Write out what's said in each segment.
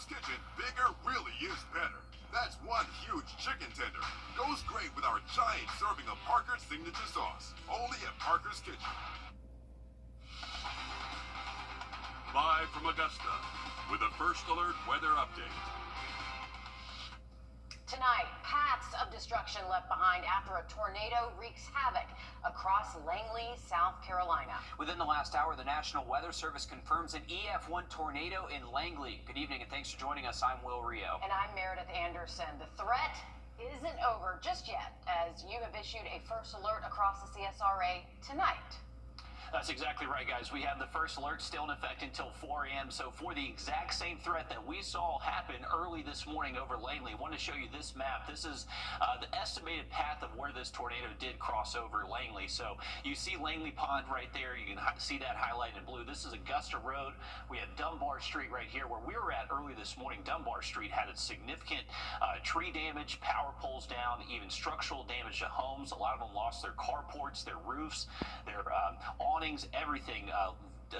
Parker's Kitchen, bigger really is better. That's one huge chicken tender. Goes great with our giant serving of Parker's signature sauce. Only at Parker's Kitchen. Live from Augusta with a First Alert weather update. Tonight, paths of destruction left behind after a tornado wreaks havoc across Langley, South Carolina. Within the last hour, the National Weather Service confirms an EF1 tornado in Langley. Good evening and thanks for joining us. I'm Wrdw. And I'm Meredith Anderson. The threat isn't over just yet, as you have issued a first alert across the CSRA tonight. That's exactly right, guys. We have the first alert still in effect until 4 a.m. So for the exact same threat that we saw happen early this morning over Langley, I want to show you this map. This is the estimated path of where this tornado did cross over Langley. So you see Langley Pond right there. You can see that highlighted in blue. This is Augusta Road. We have Dunbar Street right here where we were at early this morning. Dunbar Street had a significant tree damage, power poles down, even structural damage to homes. A lot of them lost their carports, their roofs, their awnings, everything.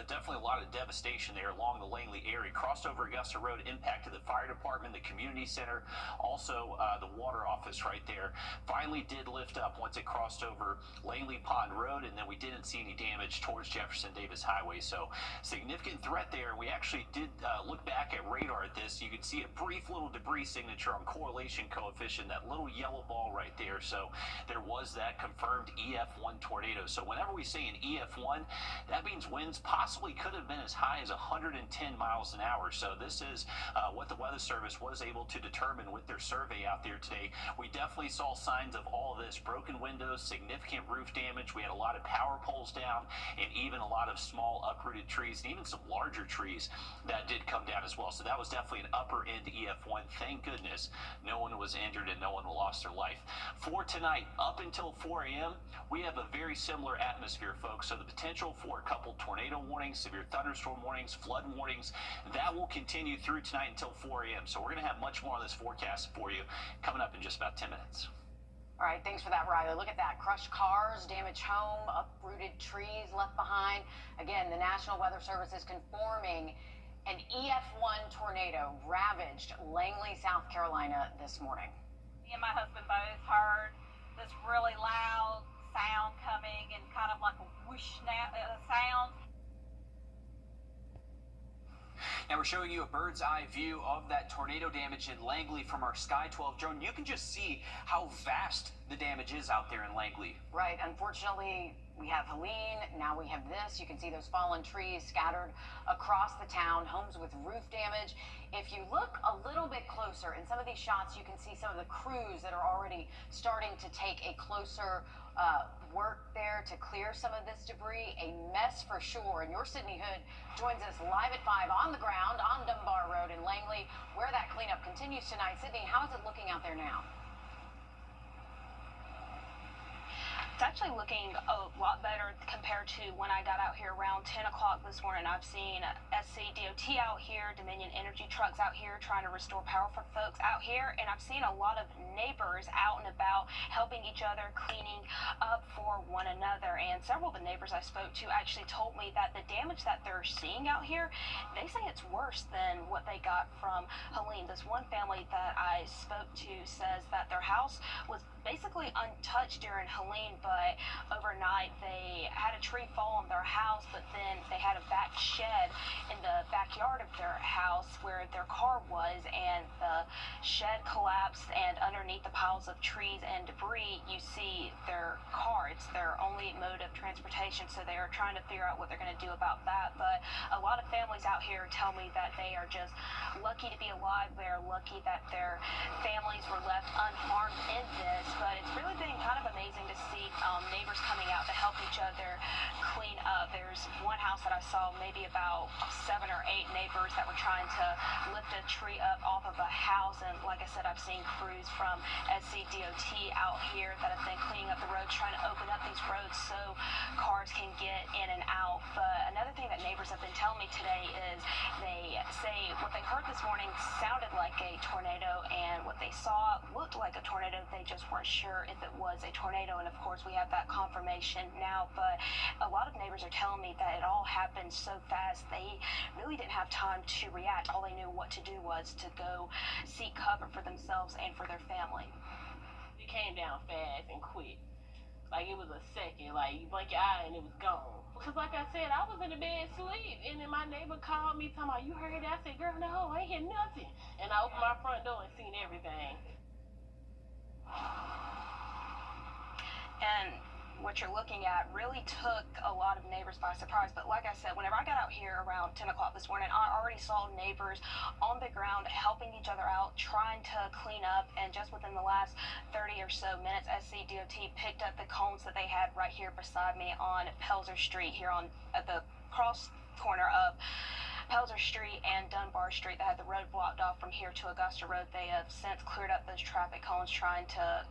Definitely a lot of devastation there along the Langley area. Crossed over Augusta Road, impacted the fire department, the community center, also the water office right there. Finally did lift up once it crossed over Langley Pond Road, and then we didn't see any damage towards Jefferson Davis Highway. So significant threat there. We actually did look back at radar at this. You can see a brief little debris signature on correlation coefficient, that little yellow ball right there. So there was that confirmed EF1 tornado. So whenever we say an EF1, that means winds possibly could have been as high as 110 miles an hour. So this is what the Weather Service was able to determine with their survey out there today. We definitely saw signs of all of this: broken windows, significant roof damage. We had a lot of power poles down, and even a lot of small uprooted trees, and even some larger trees that did come down as well. So that was definitely an upper end EF1. Thank goodness no one was injured and no one lost their life. For tonight, up until 4 a.m., we have a very similar atmosphere, folks. So the potential for a couple tornado warnings, severe thunderstorm warnings, flood warnings, that will continue through tonight until 4 a.m. So we're going to have much more on this forecast for you coming up in just about 10 minutes. All right, thanks for that, Riley. Look at that. Crushed cars, damaged home, uprooted trees left behind. Again, the National Weather Service is confirming an EF1 tornado ravaged Langley, South Carolina this morning. Me and my husband both heard this really loud sound coming and kind of like a whoosh sound. Now we're showing you a bird's eye view of that tornado damage in Langley from our Sky 12 drone. You can just see how vast the damage is out there in Langley. Right. Unfortunately, we have Helene. Now we have this. You can see those fallen trees scattered across the town, homes with roof damage. If you look a little bit closer in some of these shots, you can see some of the crews that are already starting to take a closer work there to clear some of this debris. A mess for sure. And your Sydney Hood joins us live at 5 on the ground on Dunbar Road in Langley, where that cleanup continues tonight. Sydney, how is it looking out there now? It's actually looking a lot better compared to when I got out here around 10 o'clock this morning. I've seen SCDOT out here, Dominion Energy trucks out here trying to restore power for folks out here, and I've seen a lot of neighbors out and about helping each other, cleaning up for one another. And several of the neighbors I spoke to actually told me that the damage that they're seeing out here, they say it's worse than what they got from Helene. This one family that I spoke to says that their house was basically untouched during Helene, but overnight they had a tree fall on their house, but then they had a back shed in the backyard of their house where their car was, and the shed collapsed, and underneath the piles of trees and debris you see their car. It's their only mode of transportation, so they are trying to figure out what they're going to do about that. But a lot of families out here tell me that they are just lucky to be alive. They're lucky that their families were left unharmed in this. But it's really been kind of amazing to see neighbors coming out to help each other clean up. There's one house that I saw maybe about 7 or 8 neighbors that were trying to lift a tree up off of a house. And like I said, I've seen crews from SCDOT out here that have been cleaning up the roads, trying to open up these roads so cars can get in and out. But another thing that neighbors have been telling me today is they say what they heard this morning sounded like a tornado, and what they saw looked like a tornado. They just weren't sure if it was a tornado, and of course we have that confirmation now. But a lot of neighbors are telling me that it all happened so fast they really didn't have time to react. All they knew what to do was to go seek cover for themselves and for their family. It came down fast and quick. Like, it was a second. Like, you blink your eye and it was gone. Because, like I said, I was in the bed asleep. And then my neighbor called me talking about, you heard that? I said, girl, no, I ain't hear nothing. And I opened my front door and seen everything. And what you're looking at really took a lot of neighbors by surprise. But like I said, whenever I got out here around 10 o'clock this morning, I already saw neighbors on the ground helping each other out, trying to clean up. And just within the last 30 or so minutes, SCDOT picked up the cones that they had right here beside me on Pelzer Street, here on at the cross corner of Pelzer Street and Dunbar Street that had the road blocked off from here to Augusta Road. They have since cleared up those traffic cones, trying to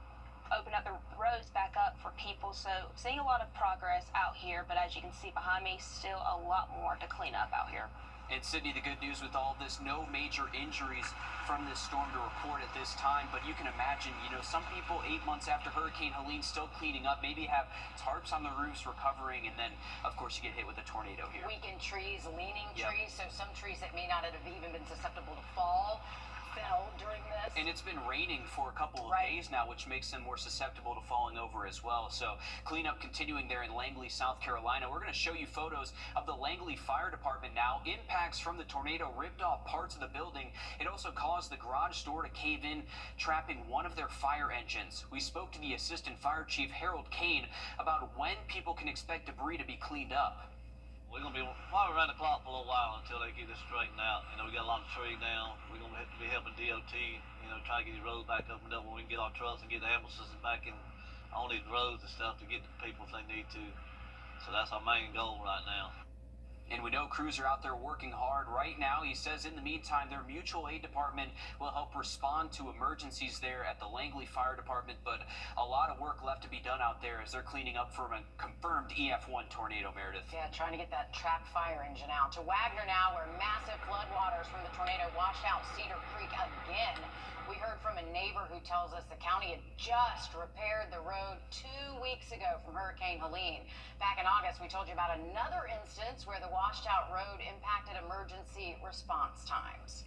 open up the roads back up for people. So seeing a lot of progress out here, but as you can see behind me, still a lot more to clean up out here. And Sydney, the good news with all this, no major injuries from this storm to report at this time. But you can imagine, some people 8 months after Hurricane Helene still cleaning up, maybe have tarps on the roofs recovering, and then, of course, you get hit with a tornado here. Weakened trees, leaning Yep. trees, so some trees that may not have even been susceptible to fall fell during this. And it's been raining for a couple of Right. days now, which makes them more susceptible to falling over as well. So cleanup continuing there in Langley, South Carolina. We're going to show you photos of the Langley Fire Department now. Impacts from the tornado ripped off parts of the building. It also caused the garage door to cave in, trapping one of their fire engines. We spoke to the Assistant Fire Chief, Harold Kane, about when people can expect debris to be cleaned up. We're going to be probably around the clock for a little while until they get this straightened out. We got a lot of trees down. We're going to have to be helping DOT, try to get these roads back opened up when we can get our trucks and get the ambulances back in on these roads and stuff to get the people if they need to. So that's our main goal right now. And we know crews are out there working hard right now. He says in the meantime, their mutual aid department will help respond to emergencies there at the Langley Fire Department. But a lot of work left to be done out there as they're cleaning up from a confirmed EF1 tornado, Meredith. Yeah, trying to get that trapped fire engine out. To Wagner now, where massive floodwaters from the tornado washed out Cedar Creek again. We heard from a neighbor who tells us the county had just repaired the road 2 weeks ago from Hurricane Helene. Back in August, we told you about another instance where the washed out road impacted emergency response times.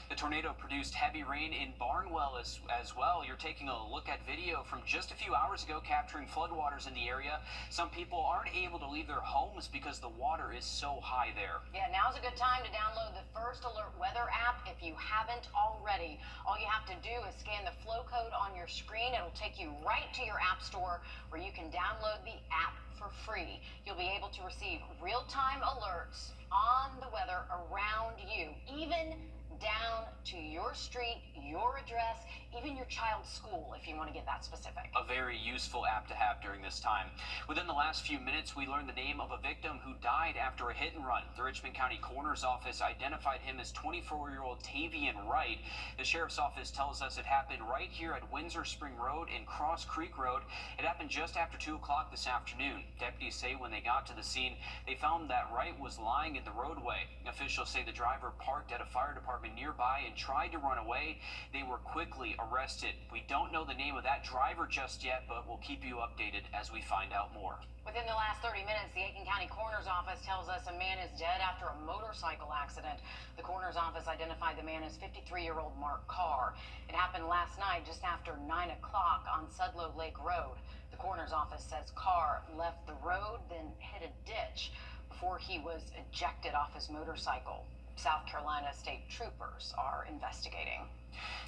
The tornado produced heavy rain in Barnwell as well. You're taking a look at video from just a few hours ago capturing floodwaters in the area. Some people aren't able to leave their homes because the water is so high there. Yeah, now's a good time to download the First Alert Weather app if you haven't already. All you have to do is scan the flow code on your screen. It'll take you right to your app store where you can download the app for free. You'll be able to receive real-time alerts on the weather around you, even down to your street, your address, even your child's school, if you want to get that specific. A very useful app to have during this time. Within the last few minutes, we learned the name of a victim who died after a hit and run. The Richmond County Coroner's Office identified him as 24-year-old Tavian Wright. The Sheriff's Office tells us it happened right here at Windsor Spring Road and Cross Creek Road. It happened just after 2 o'clock this afternoon. Deputies say when they got to the scene, they found that Wright was lying in the roadway. Officials say the driver parked at a fire department nearby and tried to run away. They were quickly arrested. We don't know the name of that driver just yet, but we'll keep you updated as we find out more. Within the last 30 minutes, the Aiken County Coroner's Office tells us a man is dead after a motorcycle accident. The Coroner's Office identified the man as 53-year-old Mark Carr. It happened last night just after 9 o'clock on Sudlow Lake Road. The Coroner's Office says Carr left the road, then hit a ditch before he was ejected off his motorcycle. South Carolina state troopers are investigating.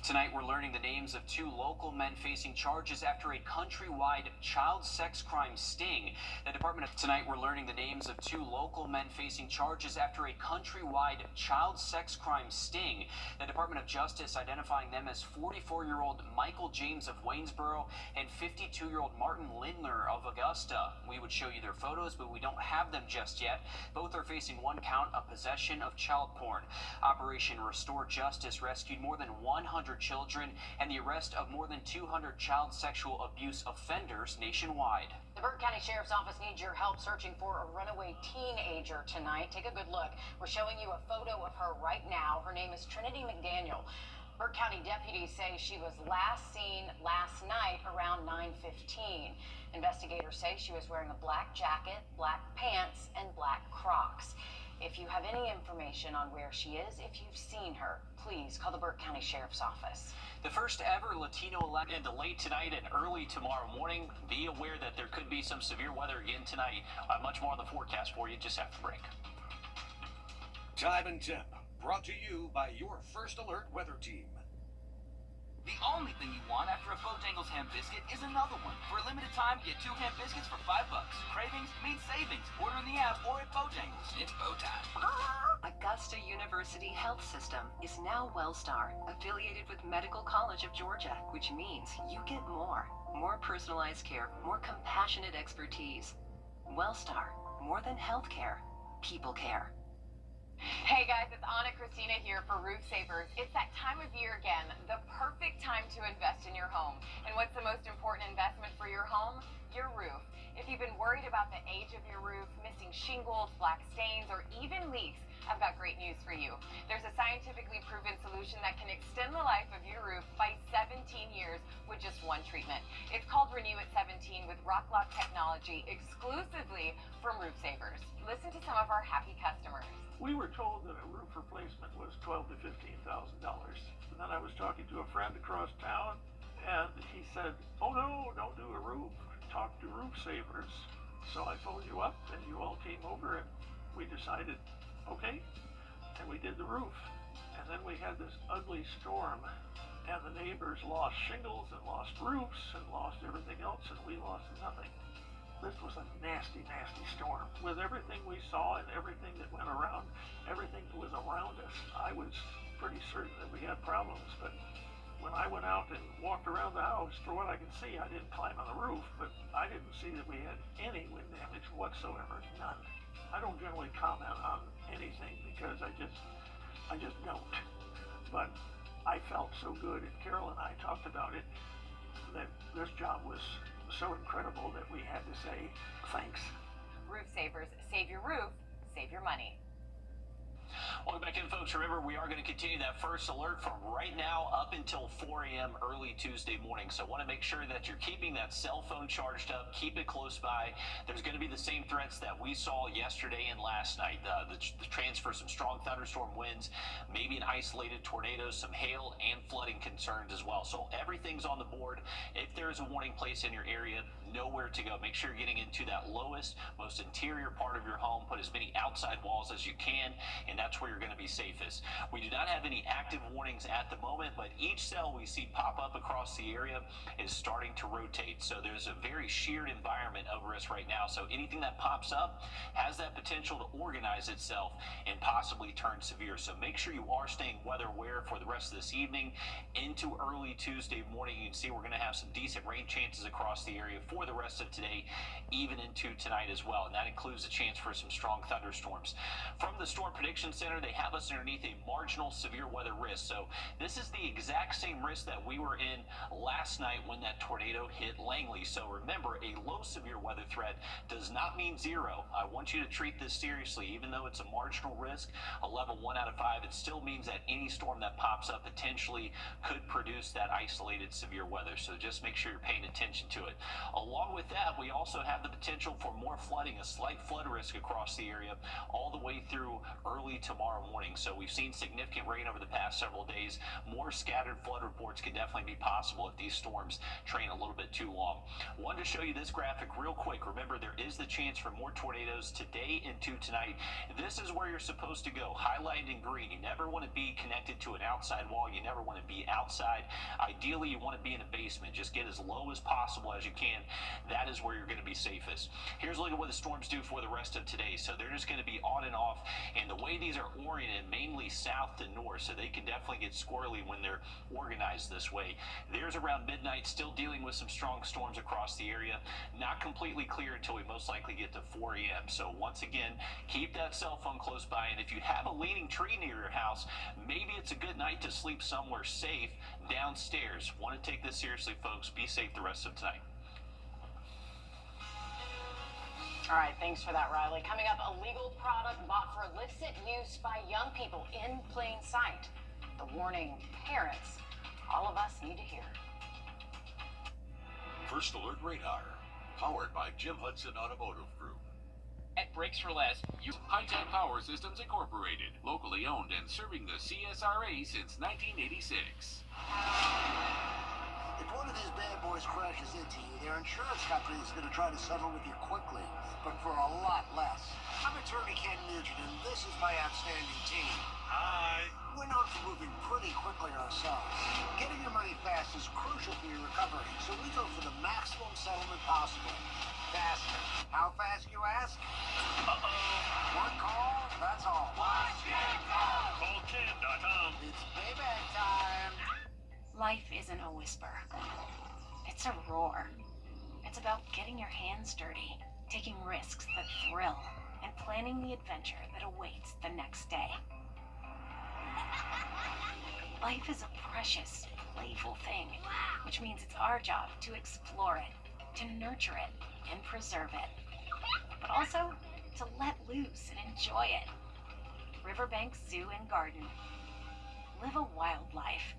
Tonight, we're learning the names of 2 local men facing charges after a countrywide child sex crime sting. Tonight, we're learning the names of 2 local men facing charges after a countrywide child sex crime sting. The Department of Justice identifying them as 44-year-old Michael James of Waynesboro and 52-year-old Martin Lindler of Augusta. We would show you their photos, but we don't have them just yet. Both are facing 1 count of possession of child Elkhorn. Operation Restore Justice rescued more than 100 children and the arrest of more than 200 child sexual abuse offenders nationwide. The Burke County Sheriff's Office needs your help searching for a runaway teenager tonight. Take a good look. We're showing you a photo of her right now. Her name is Trinity McDaniel. Burke County deputies say she was last seen last night around 9:15. Investigators say she was wearing a black jacket, black pants, and black Crocs. If you have any information on where she is, if you've seen her, please call the Burke County Sheriff's Office. The first ever Latino election into late tonight and early tomorrow morning. Be aware that there could be some severe weather again tonight. Much more on the forecast for you just after the break. Time and Temp, brought to you by your First Alert weather team. The only thing you want after a Bojangles ham biscuit is another one. For a limited time, get 2 ham biscuits for $5. Cravings means savings. Order in the app or at Bojangles. It's Bo time. Augusta University Health System is now WellStar, affiliated with Medical College of Georgia, which means you get more. More personalized care, more compassionate expertise. WellStar, more than healthcare, people care. Hey guys, it's Anna Christina here for Roof Savers. It's that time of year again, the perfect time to invest in your home. And what's the most important investment for your home? Your roof. If you've been worried about the age of your roof, missing shingles, black stains, or even leaks, I've got great news for you. There's a scientifically proven solution that can extend the life of your roof by 17 years with just one treatment. It's called Renew at 17 with Rock Lock technology exclusively from Roof Savers. Listen to some of our happy customers. We were told that a roof replacement was $12,000 to $15,000. And then I was talking to a friend across town, and he said, "Oh no, don't do a roof. Talk to Roof Savers." So I phoned you up, and you all came over, and we decided, okay, and we did the roof. And then we had this ugly storm, and the neighbors lost shingles and lost roofs and lost everything else, and we lost nothing. This was a nasty, nasty storm. With everything we saw and everything that went around, everything that was around us, I was pretty certain that we had problems. But when I went out and walked around the house, for what I can see, I didn't climb on the roof, but I didn't see that we had any wind damage whatsoever, none. I don't generally comment on anything because I just don't. But I felt so good, and Carol and I talked about it, that this job was so incredible that we had to say thanks. Roof Savers, save your roof, save your money. Welcome back in, folks. Remember, we are going to continue that first alert from right now up until 4 a.m. early Tuesday morning. So I want to make sure that you're keeping that cell phone charged up. Keep it close by. There's going to be the same threats that we saw yesterday and last night. The transfer, some strong thunderstorm winds, maybe an isolated tornado, some hail, and flooding concerns as well. So everything's on the board. If there is a warning place in your area, know where to go. Make sure you're getting into that lowest, most interior part of your home. Put as many outside walls as you can, and that's where you're going to be safest. We do not have any active warnings at the moment, but each cell we see pop up across the area is starting to rotate. So there's a very sheared environment over us right now. So anything that pops up has that potential to organize itself and possibly turn severe. So make sure you are staying weather aware for the rest of this evening into early Tuesday morning. You can see we're going to have some decent rain chances across the area for the rest of today, even into tonight as well. And that includes a chance for some strong thunderstorms. From the Storm Prediction Center, they have us underneath a marginal severe weather risk. So this is the exact same risk that we were in last night when that tornado hit Langley. So remember, a low severe weather threat does not mean zero. I want you to treat this seriously. Even though it's a marginal risk, a level 1 out of 5, it still means that any storm that pops up potentially could produce that isolated severe weather. So just make sure you're paying attention to it. Along with that, we also have the potential for more flooding, a slight flood risk across the area all the way through early tomorrow morning. So we've seen significant rain over the past several days. More scattered flood reports could definitely be possible if these storms train a little bit too long. Wanted to show you this graphic real quick. Remember, there is the chance for more tornadoes today into tonight. This is where you're supposed to go, highlighted in green. You never want to be connected to an outside wall. You never want to be outside. Ideally, you want to be in a basement. Just get as low as possible as you can. That is where you're going to be safest. Here's a look at what the storms do for the rest of today. So they're just going to be on and off. And the way these these are oriented mainly south to north, so they can definitely get squirrely when they're organized this way. There's around midnight, still dealing with some strong storms across the area. Not completely clear until we most likely get to 4 a.m. So once again, keep that cell phone close by, and if you have a leaning tree near your house, maybe it's a good night to sleep somewhere safe downstairs. Want to take this seriously, folks. Be safe the rest of tonight. All right, thanks for that, Riley. Coming up, a legal product bought for illicit use by young people in plain sight. The warning parents all of us need to hear. First Alert Radar, powered by Jim Hudson Automotive Group. At Brakes for Less, High-Tech Power Systems Incorporated, locally owned and serving the CSRA since 1986. If one of these bad boys crashes into you, their insurance company is going to try to settle with you quickly, but for a lot less. I'm attorney Ken Nugent, and this is my outstanding team. Hi. We're known for moving pretty quickly ourselves. Getting your money fast is crucial for your recovery, so we go for the maximum settlement possible. Faster. How fast, you ask? One call, that's all. Watch it go! Call Ken.com. It's payback time. Life isn't a whisper. It's a roar. It's about getting your hands dirty, taking risks that thrill, and planning the adventure that awaits the next day. Life is a precious, playful thing, which means it's our job to explore it, to nurture it, and preserve it, but also to let loose and enjoy it. Riverbank Zoo and Garden. Live a wild life.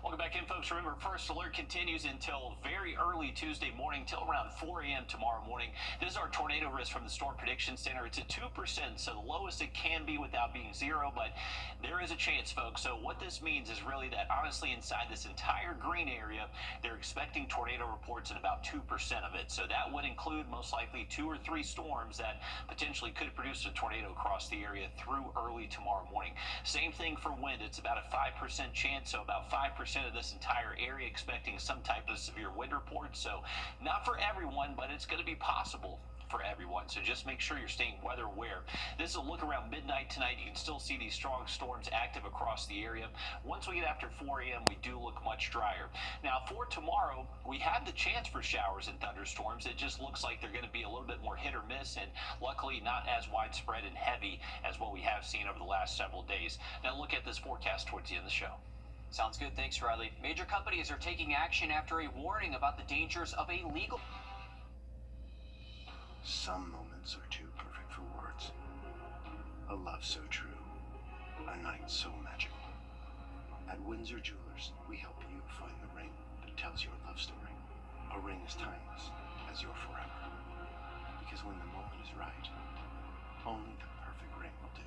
Welcome back in, folks. Remember, First Alert continues until very early Tuesday morning, till around 4 a.m. tomorrow morning. This is our tornado risk from the Storm Prediction Center. It's at 2%, so the lowest it can be without being zero, but there is a chance, folks. So what this means is really that, honestly, inside this entire green area, they're expecting tornado reports in about 2% of it. So that would include most likely 2 or 3 storms that potentially could produce a tornado across the area through early tomorrow morning. Same thing for wind. It's about a 5% chance, so about 5% of this entire area expecting some type of severe wind report. So not for everyone, but it's going to be possible for everyone. So just make sure you're staying weather aware. This is a look around midnight tonight. You can still see these strong storms active across the area. Once we get after 4 a.m., we do look much drier. Now for tomorrow, we have the chance for showers and thunderstorms. It just looks like they're going to be a little bit more hit or miss, and luckily not as widespread and heavy as what we have seen over the last several days. Now look at this forecast towards the end of the show. Sounds good. Thanks, Riley. Major companies are taking action after a warning about the dangers of a legal... Some moments are too perfect for words. A love so true. A night so magical. At Windsor Jewelers, we help you find the ring that tells your love story. A ring as timeless as your forever. Because when the moment is right, only the perfect ring will do.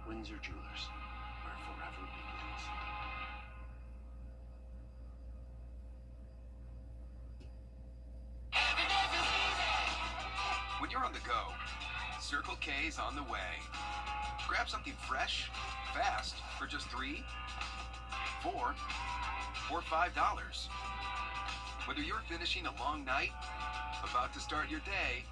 Windsor Jewelers, where forever begins. When you're on the go, Circle K's on the way. Grab something fresh, fast, for just $3, $4, or $5. Whether you're finishing a long night, about to start your day,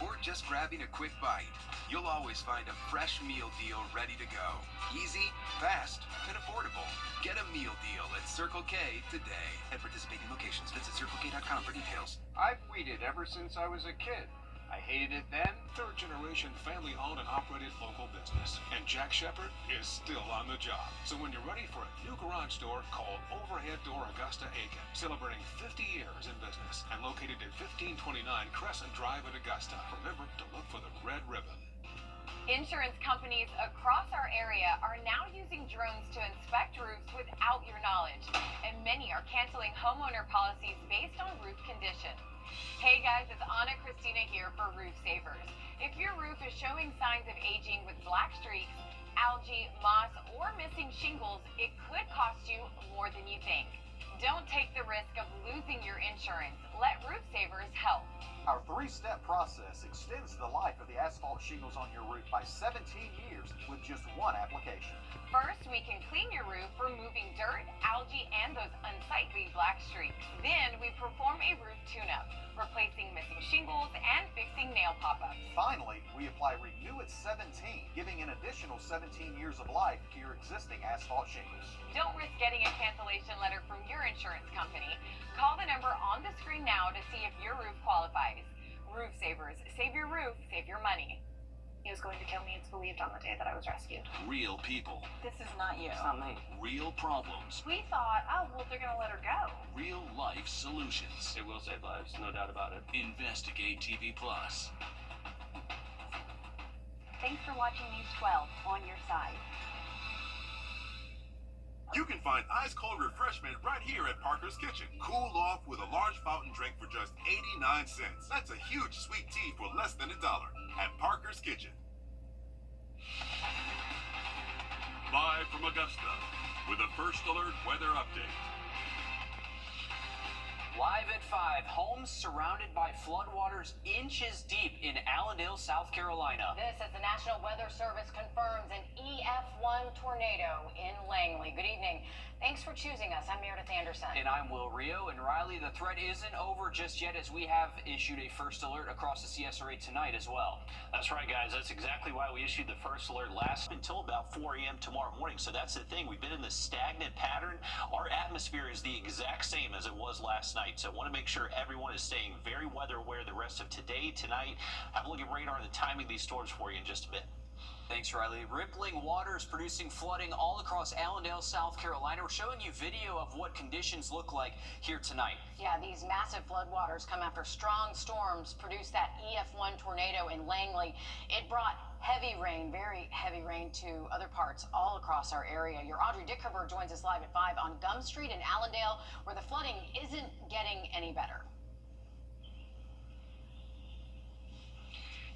or just grabbing a quick bite, you'll always find a fresh meal deal ready to go. Easy, fast, and affordable. Get a meal deal at Circle K today. At participating locations, visit CircleK.com for details. I've weeded ever since I was a kid. I hated it then. Third-generation family-owned and operated local business. And Jack Shepard is still on the job. So when you're ready for a new garage door, call Overhead Door Augusta Aiken. Celebrating 50 years in business and located at 1529 Crescent Drive in Augusta. Remember to look for the red ribbon. Insurance companies across our area are now using drones to inspect roofs without your knowledge, and many are canceling homeowner policies based on roof condition. Hey guys, it's Anna Christina here for Roof Savers. If your roof is showing signs of aging with black streaks, algae, moss, or missing shingles, it could cost you more than you think. Don't take the risk of losing your insurance. Let Roof Savers help. Our 3-step process extends the life of the asphalt shingles on your roof by 17 years with just one application. First, we can clean your roof, removing dirt, algae, algae and those unsightly black streaks. Then we perform a roof tune-up, replacing missing shingles and fixing nail pop-ups. Finally, we apply Renew at 17, giving an additional 17 years of life to your existing asphalt shingles. Don't risk getting a cancellation letter from your insurance company. Call the number on the screen now to see if your roof qualifies. Roof Savers. Save your roof, save your money. He was going to kill me, it's believed, on the day that I was rescued. Real people. This is not you. It's not me. Real problems. We thought, oh, well, they're going to let her go. Real life solutions. It will save lives, no doubt about it. Investigate TV Plus. Thanks for watching News 12 on your side. You can find ice-cold refreshment right here at Parker's Kitchen. Cool off with a large fountain drink for just 89 cents. That's a huge sweet tea for less than $1 at Parker's Kitchen. Live from Augusta with a First Alert weather update. Live at 5, homes surrounded by floodwaters inches deep in Allendale, South Carolina. This as the National Weather Service confirms an EF1 tornado in Langley. Good evening. Thanks for choosing us. I'm Meredith Anderson. And I'm Will Rio. And Riley, the threat isn't over just yet, as we have issued a first alert across the CSRA tonight as well. That's right, guys. That's exactly why we issued the first alert last until about 4 a.m. tomorrow morning. So that's the thing. We've been in this stagnant pattern. Our atmosphere is the exact same as it was last night. So I want to make sure everyone is staying very weather aware the rest of today, tonight. Have a look at radar and the timing of these storms for you in just a bit. Thanks, Riley. Rippling waters producing flooding all across Allendale, South Carolina. We're showing you video of what conditions look like here tonight. Yeah, these massive floodwaters come after strong storms produced that EF1 tornado in Langley. It brought heavy rain, very heavy rain, to other parts all across our area. Your Audrey Dickerber joins us live at 5 on Gum Street in Allendale, where the flooding isn't getting any better.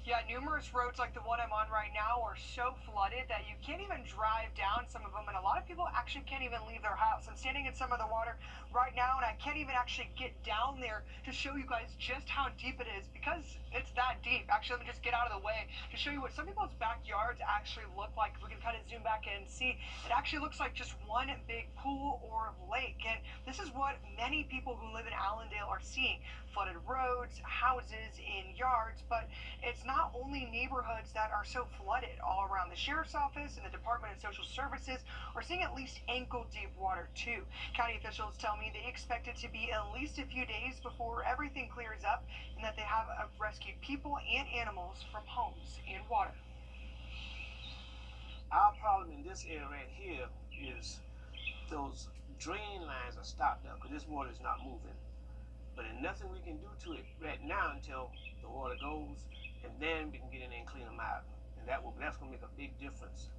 Yeah, numerous roads like the one I'm on right now are so flooded that you can't even drive down some of them, and a lot of people actually can't even leave their house. I'm standing in some of the water right now, and I can't even actually get down there to show you guys just how deep it is, because it's that deep. Actually, let me just get out of the way to show you what some people's backyards actually look like. We can kind of zoom back in and see it actually looks like just one big pool or lake, and this is what many people who live in Allendale are seeing. Flooded roads, houses, in yards, but it's not only neighborhoods that are so flooded. All around the Sheriff's Office and the Department of Social Services are seeing at least ankle-deep water, too. County officials tell me they expect it to be at least a few days before everything clears up, and that they have rescued people and animals from homes in water. Our problem in this area right here is those drain lines are stopped up because this water is not moving. But there's nothing we can do to it right now until the water goes, and then we can get in there and clean them out. And that's going to make a big difference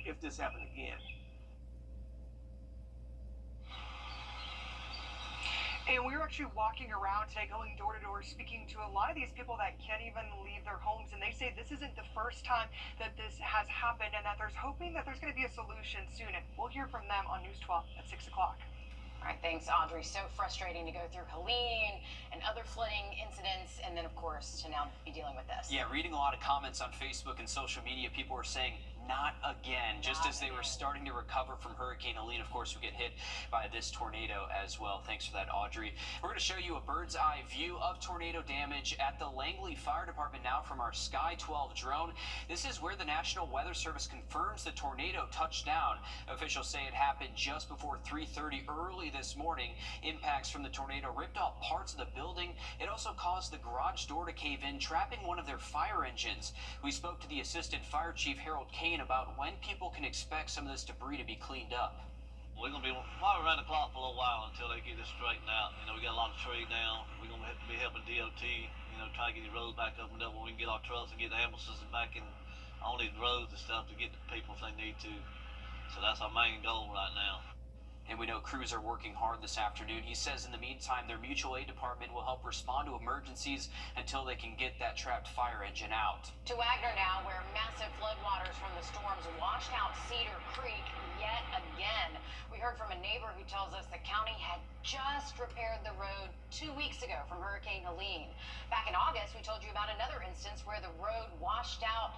if this happens again. And we were actually walking around today, going door to door, speaking to a lot of these people that can't even leave their homes. And they say this isn't the first time that this has happened, and that there's hoping that there's going to be a solution soon. And we'll hear from them on News 12 at 6 o'clock. All right, thanks, Audrey. So frustrating to go through Helene and other flooding incidents, and then, of course, to now be dealing with this. Yeah, reading a lot of comments on Facebook and social media, people were saying, not again, just as they were starting to recover from Hurricane Helene. Of course, we get hit by this tornado as well. Thanks for that, Audrey. We're going to show you a bird's eye view of tornado damage at the Langley Fire Department now from our Sky 12 drone. This is where the National Weather Service confirms the tornado touched down. Officials say it happened just before 3:30 early this morning. Impacts from the tornado ripped off parts of the building. It also caused the garage door to cave in, trapping one of their fire engines. We spoke to the Assistant Fire Chief Harold Kane about when people can expect some of this debris to be cleaned up. We're going to be probably around the clock for a little while until they get this straightened out. We got a lot of trees down. We're going to be helping DOT, try to get the roads back opened up when we can get our trucks and get the ambulances back in on these roads and stuff to get the people if they need to. So that's our main goal right now. And we know crews are working hard this afternoon. He says in the meantime, their mutual aid department will help respond to emergencies until they can get that trapped fire engine out. To Wagner now, where massive floodwaters from the storms washed out Cedar Creek yet again. We heard from a neighbor who tells us the county had just repaired the road 2 weeks ago from Hurricane Helene. Back in August, we told you about another instance where the road washed out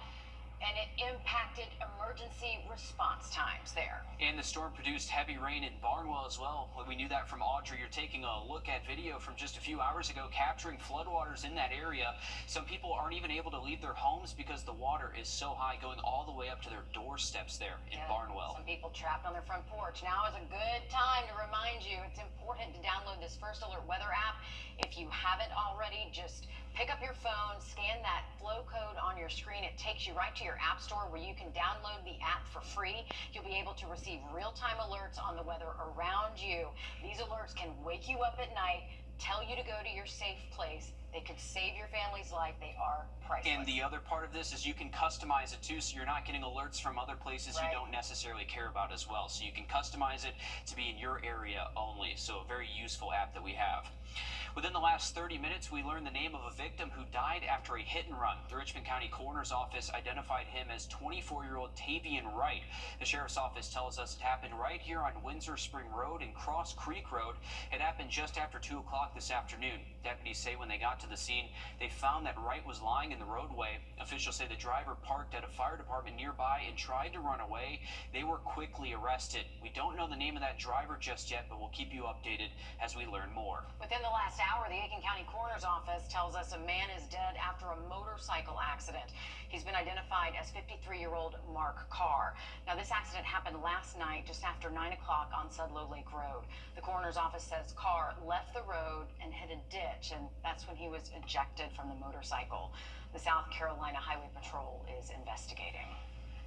and it impacted emergency response times there. And the storm produced heavy rain in Barnwell as well. We knew that from Audrey. You're taking a look at video from just a few hours ago capturing floodwaters in that area. Some people aren't even able to leave their homes because the water is so high, going all the way up to their doorsteps there in Barnwell. Some people trapped on their front porch. Now is a good time to remind you it's important to download this First Alert weather app. If you haven't already, just pick up your phone, scan that flow code on your screen. It takes you right to your app store where you can download the app for free. You'll be able to receive real-time alerts on the weather around you. These alerts can wake you up at night, tell you to go to your safe place. They could save your family's life. They are priceless. And the other part of this is you can customize it too, so you're not getting alerts from other places you don't necessarily care about as well. So you can customize it to be in your area only. So a very useful app that we have. Within the last 30 minutes, we learned the name of a victim who died after a hit and run. The Richmond County Coroner's Office identified him as 24-year-old Tavian Wright. The Sheriff's Office tells us it happened right here on Windsor Spring Road and Cross Creek Road. It happened just after 2 o'clock this afternoon. Deputies say when they got to the scene, they found that Wright was lying in the roadway. Officials say the driver parked at a fire department nearby and tried to run away. They were quickly arrested. We don't know the name of that driver just yet, but we'll keep you updated as we learn more. Within the last hour, the Aiken County Coroner's Office tells us a man is dead after a motorcycle accident. He's been identified as 53-year-old Mark Carr. Now, this accident happened last night just after 9 o'clock on Sudlow Lake Road. The Coroner's Office says Carr left the road and hit a ditch, and that's when he was ejected from the motorcycle. The South Carolina Highway Patrol is investigating.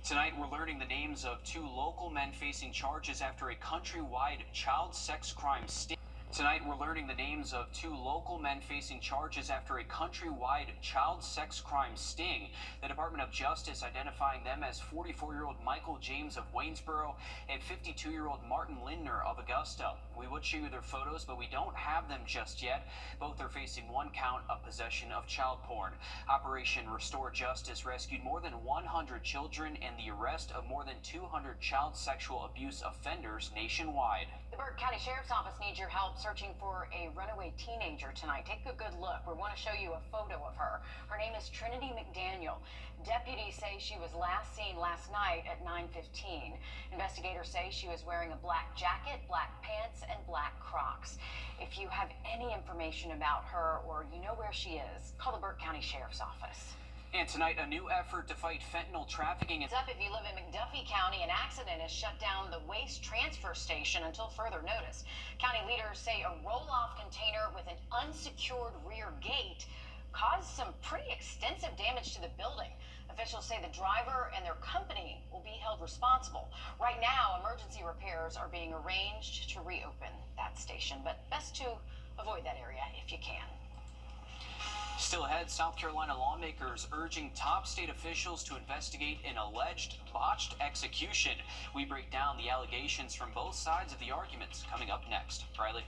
Tonight, we're learning the names of 2 local men facing charges after a countrywide child sex crime sting. Tonight, we're learning the names of 2 local men facing charges after a countrywide child sex crime sting. The Department of Justice identifying them as 44-year-old Michael James of Waynesboro and 52-year-old Martin Lindner of Augusta. We would show you their photos, but we don't have them just yet. Both are facing 1 count of possession of child porn. Operation Restore Justice rescued more than 100 children and the arrest of more than 200 child sexual abuse offenders nationwide. The Burke County Sheriff's Office needs your help searching for a runaway teenager tonight. Take a good look. We want to show you a photo of her. Her name is Trinity McDaniel. Deputies say she was last seen last night at 9:15. Investigators say she was wearing a black jacket, black pants, and black Crocs. If you have any information about her or you know where she is, call the Burke County Sheriff's Office. And tonight, a new effort to fight fentanyl trafficking. It's up if you live in McDuffie County. An accident has shut down the waste transfer station until further notice. County leaders say a roll-off container with an unsecured rear gate caused some pretty extensive damage to the building. Officials say the driver and their company will be held responsible. Right now, emergency repairs are being arranged to reopen that station, but best to avoid that area if you can. Still ahead, South Carolina lawmakers urging top state officials to investigate an alleged botched execution. We break down the allegations from both sides of the arguments coming up next. Riley?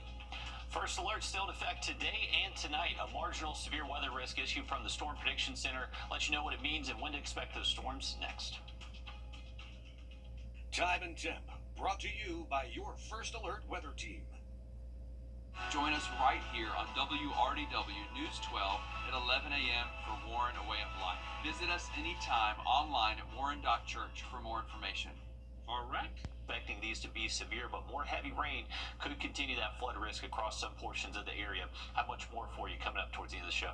First alert still in effect today and tonight. A marginal severe weather risk issued from the Storm Prediction Center. Let you know what it means and when to expect those storms next. Time and Temp, brought to you by your First Alert weather team. Join us right here on WRDW News 12 at 11 a.m. for Warren A Way of Life. Visit us anytime online at warren.church for more information. All right. Expecting these to be severe, but more heavy rain could continue that flood risk across some portions of the area. How much more for you coming up towards the end of the show?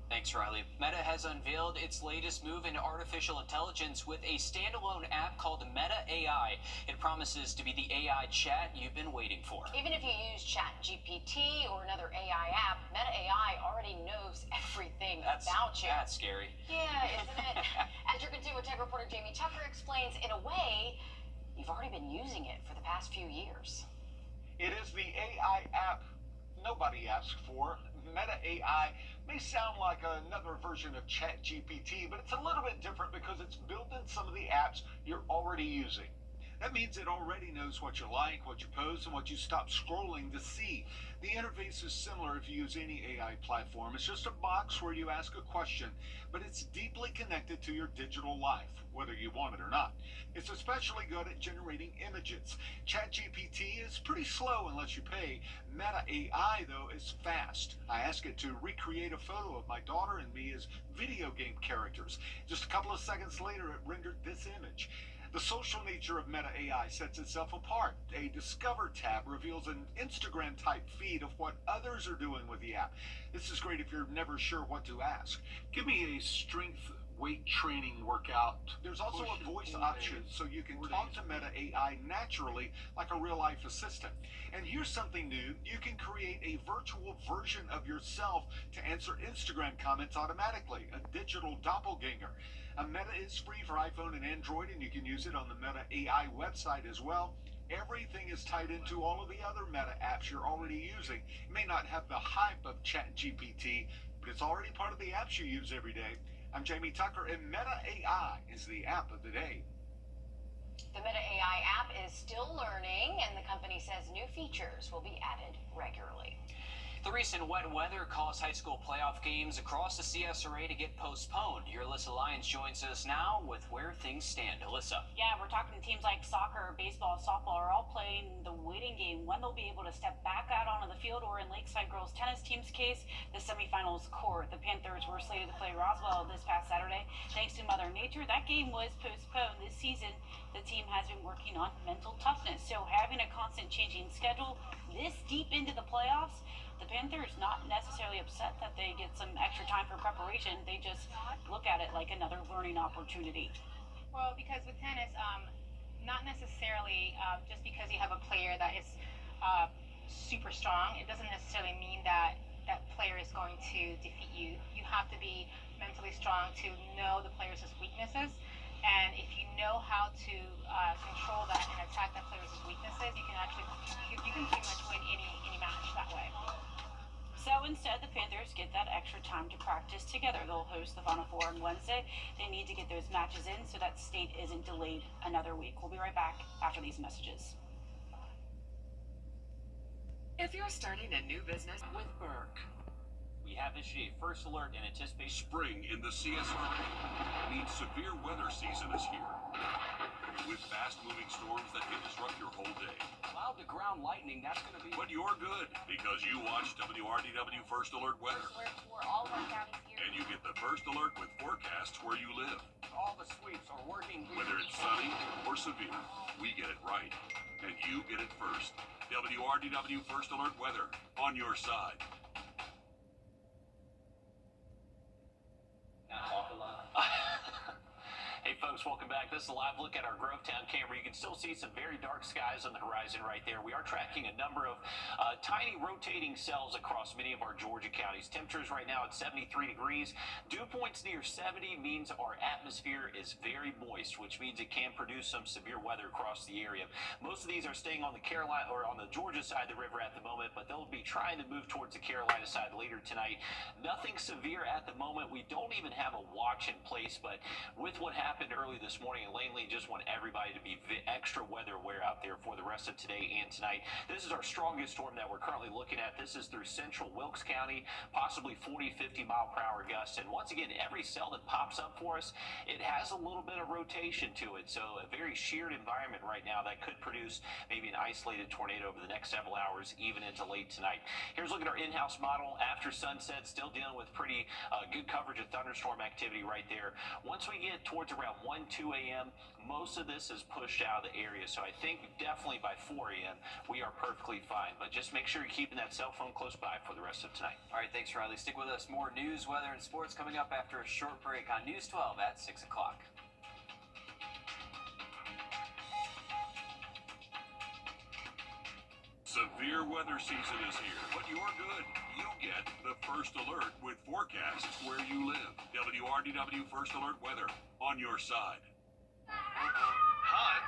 Thanks, Riley. Meta has unveiled its latest move into artificial intelligence with a standalone app called Meta AI. It promises to be the AI chat you've been waiting for. Even if you use ChatGPT or another AI app, Meta AI already knows everything about you. That's scary. Yeah, isn't it? As your consumer tech reporter Jamie Tucker explains, in a way, you've already been using it for the past few years. It is the AI app nobody asked for. Meta AI may sound like another version of ChatGPT, but it's a little bit different because it's built in some of the apps you're already using. That means it already knows what you like, what you post, and what you stop scrolling to see. The interface is similar if you use any AI platform. It's just a box where you ask a question, but it's deeply connected to your digital life, whether you want it or not. It's especially good at generating images. ChatGPT is pretty slow unless you pay. Meta AI, though, is fast. I asked it to recreate a photo of my daughter and me as video game characters. Just a couple of seconds later, it rendered this image. The social nature of Meta AI sets itself apart. A Discover tab reveals an Instagram-type feed of what others are doing with the app. This is great if you're never sure what to ask. Give me a strength weight training workout. There's also a voice option so you can talk to Meta AI naturally like a real-life assistant. And here's something new. You can create a virtual version of yourself to answer Instagram comments automatically, a digital doppelganger. Meta is free for iPhone and Android, and you can use it on the Meta AI website as well. Everything is tied into all of the other Meta apps you're already using. It may not have the hype of ChatGPT, but it's already part of the apps you use every day. I'm Jamie Tucker, and Meta AI is the app of the day. The Meta AI app is still learning, and the company says new features will be added regularly. The recent wet weather caused high school playoff games across the CSRA to get postponed. Your Alyssa Lyons joins us now with where things stand. Alyssa. Yeah, we're talking teams like soccer, baseball, softball are all playing the waiting game when they'll be able to step back out onto the field, or in Lakeside girls tennis team's case, the semifinals court. The Panthers were slated to play Roswell this past Saturday. Thanks to Mother Nature, that game was postponed. This season, the team has been working on mental toughness. So having a constant changing schedule this deep into the playoffs, the Panthers not necessarily upset that they get some extra time for preparation. They just look at it like another learning opportunity. Well, because with tennis, not necessarily just because you have a player that is super strong, it doesn't necessarily mean that that player is going to defeat you. You have to be mentally strong to know the player's weaknesses. And if you know how to control that and attack that player's weaknesses, you can actually you can pretty much win any match that way. So instead, the Panthers get that extra time to practice together. They'll host the Final Four on Wednesday. They need to get those matches in so that state isn't delayed another week. We'll be right back after these messages. If you're starting a new business with Burke, We have issued a first alert and anticipate spring in the CSRA means severe weather season is here. With fast-moving storms that can disrupt your whole day. Cloud to ground lightning, that's going to be... But you're good, because you watch WRDW First Alert Weather. First alert for all of our counties here. And you get the first alert with forecasts where you live. All the sweeps are working here. Whether it's sunny or severe, we get it right. And you get it first. WRDW First Alert Weather, on your side. Hey folks, welcome back. This is a live look at our Grovetown camera. You can still see some very dark skies on the horizon right there. We are tracking a number of tiny rotating cells across many of our Georgia counties. Temperatures right now at 73 degrees. Dew points near 70 means our atmosphere is very moist, which means it can produce some severe weather across the area. Most of these are staying on the Carolina or on the Georgia side of the river at the moment, but they'll be trying to move towards the Carolina side later tonight. Nothing severe at the moment. We don't even have a watch in place, but with what happened early this morning in Langley, just want everybody to be extra weather aware out there for the rest of today and tonight. This is our strongest storm that we're currently looking at. This is through central Wilkes County, possibly 40-50 mile per hour gusts. And once again, every cell that pops up for us, it has a little bit of rotation to it. So a very sheared environment right now that could produce maybe an isolated tornado over the next several hours, even into late tonight. Here's a look at our in-house model after sunset, still dealing with pretty good coverage of thunderstorm activity right there. Once we get towards around 1-2 a.m., most of this is pushed out of the area. So I think definitely by 4 a.m. we are perfectly fine. But just make sure you're keeping that cell phone close by for the rest of tonight. All right, thanks, Riley. Stick with us. More news, weather, and sports coming up after a short break on News 12 at 6 o'clock. Severe weather season is here, but you're good. You get the first alert with forecasts where you live. WRDW First Alert Weather, on your side. Hi,